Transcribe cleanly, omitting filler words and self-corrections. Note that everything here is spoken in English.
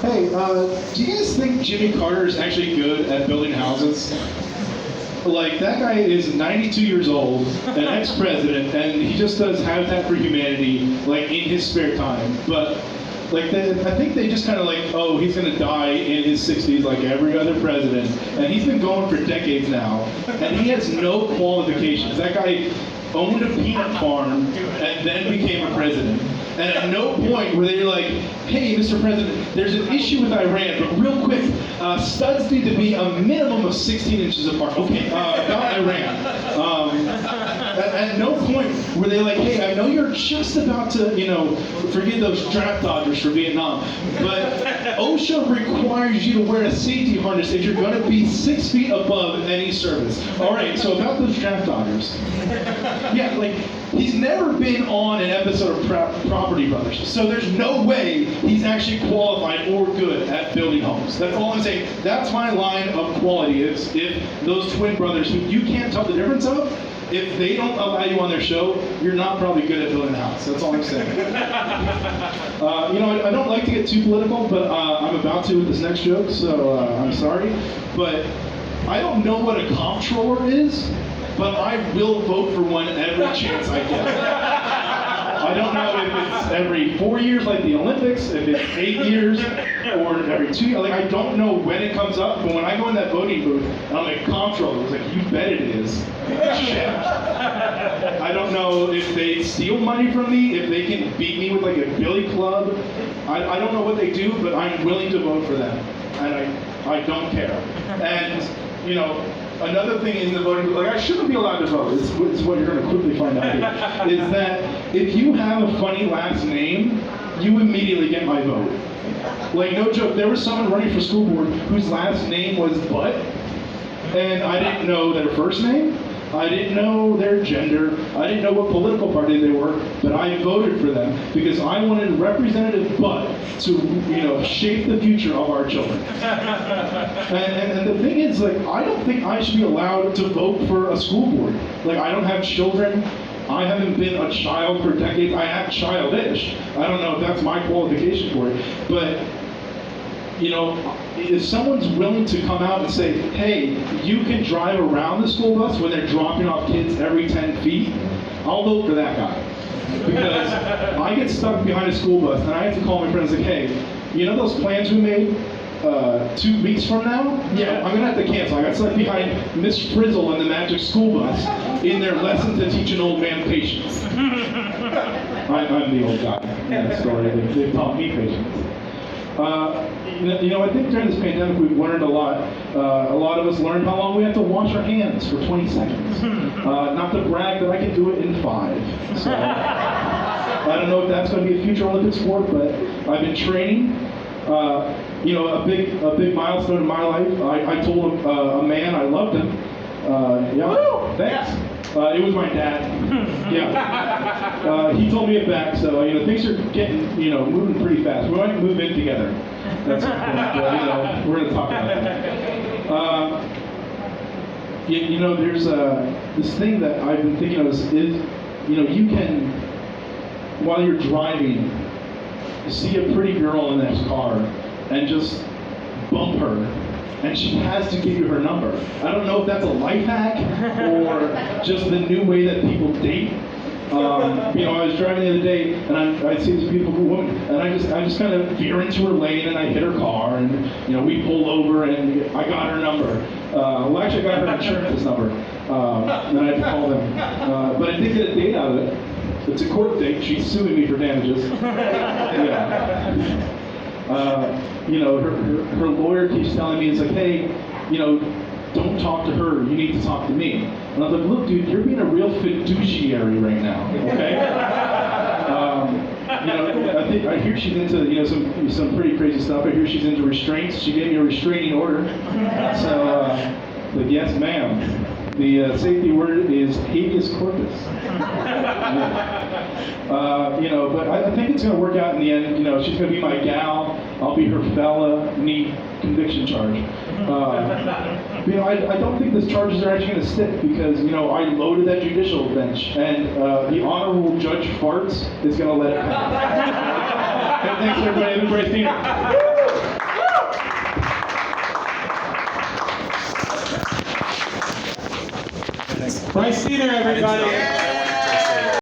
Hey, do you guys think Jimmy Carter is actually good at building houses? Like, that guy is 92 years old, an ex-president, and he just does Habitat for Humanity, like, in his spare time. But, like, I think they just kind of like, oh, he's going to die in his 60s like every other president. And he's been going for decades now, and he has no qualifications. That guy owned a peanut farm and then became a president. And at no point were they like, hey, Mr. President, there's an issue with Iran, but real quick, studs need to be a minimum of 16 inches apart. Okay, about Iran. At no point were they like, hey, I know you're just about to, forget those draft dodgers for Vietnam, but OSHA requires you to wear a safety harness if you're going to be 6 feet above any service. All right, so about those draft dodgers. Yeah, like, he's never been on an episode of Property Brothers, so there's no way he's actually qualified or good at building homes. That's all I'm saying. That's my line of quality. Is if those twin brothers, who you can't tell the difference of, if they don't allow you on their show, you're not probably good at building a house. That's all I'm saying. I don't like to get too political, but I'm about to with this next joke, so I'm sorry. But I don't know what a comptroller is, but I will vote for one every chance I get. I don't know if it's every 4 years like the Olympics, if it's 8 years, or every 2 years. Like, I don't know when it comes up, but when I go in that voting booth, and I'm like, comptroller, it's like, you bet it is. Shit. I don't know if they steal money from me, if they can beat me with like a billy club. I don't know what they do, but I'm willing to vote for them. And I don't care. And, another thing in the voting, like, I shouldn't be allowed to vote, is what you're going to quickly find out here, is that if you have a funny last name, you immediately get my vote. Like, no joke, there was someone running for school board whose last name was Butt, and I didn't know their first name, I didn't know their gender, I didn't know what political party they were, but I voted for them because I wanted Representative Butt to, shape the future of our children. And the thing is, like, I don't think I should be allowed to vote for a school board. Like, I don't have children. I haven't been a child for decades. I act childish. I don't know if that's my qualification for it, but if someone's willing to come out and say, hey, you can drive around the school bus when they're dropping off kids every 10 feet, I'll vote for that guy. Because I get stuck behind a school bus and I have to call my friends like, hey, those plans we made 2 weeks from now? Yeah, I'm going to have to cancel. I got stuck behind Miss Frizzle in the Magic School Bus in their lesson to teach an old man patience. I'm the old guy in that story. They taught me patience. I think during this pandemic we've learned a lot. A lot of us learned how long we have to wash our hands for 20 seconds. Not to brag, but I can do it in 5. So I don't know if that's going to be a future Olympic sport, but I've been training. A big milestone in my life. I told a man I loved him. Yeah, thanks. It was my dad. Yeah. He told me it back, so things are getting moving pretty fast. We might move in together. That's we're going to talk about that. There's this thing that I've been thinking of is you can, while you're driving, see a pretty girl in the next car and just bump her, and she has to give you her number. I don't know if that's a life hack or just the new way that people date. I was driving the other day and I see this beautiful woman, and I just kind of veer into her lane and I hit her car, and we pull over and I got her number. Well, actually I got her insurance's number, and I had to call them. But I did get a date out of it. It's a court date. She's suing me for damages. Yeah. Her lawyer keeps telling me, it's like, hey, don't talk to her, you need to talk to me. And I was like, look, dude, you're being a real fiduciary right now, okay? I hear she's into, some pretty crazy stuff. I hear she's into restraints. She gave me a restraining order. So, but yes, ma'am. The safety word is habeas corpus. But I think it's going to work out in the end. She's going to be my gal. I'll be her fella. Neat conviction charge. I don't think these charges are actually going to stick because, I loaded that judicial bench, and the Honorable Judge Farts is going to let it happen. Thanks, everybody. Everybody's seen it. Bryce Steiner, everybody. Yeah.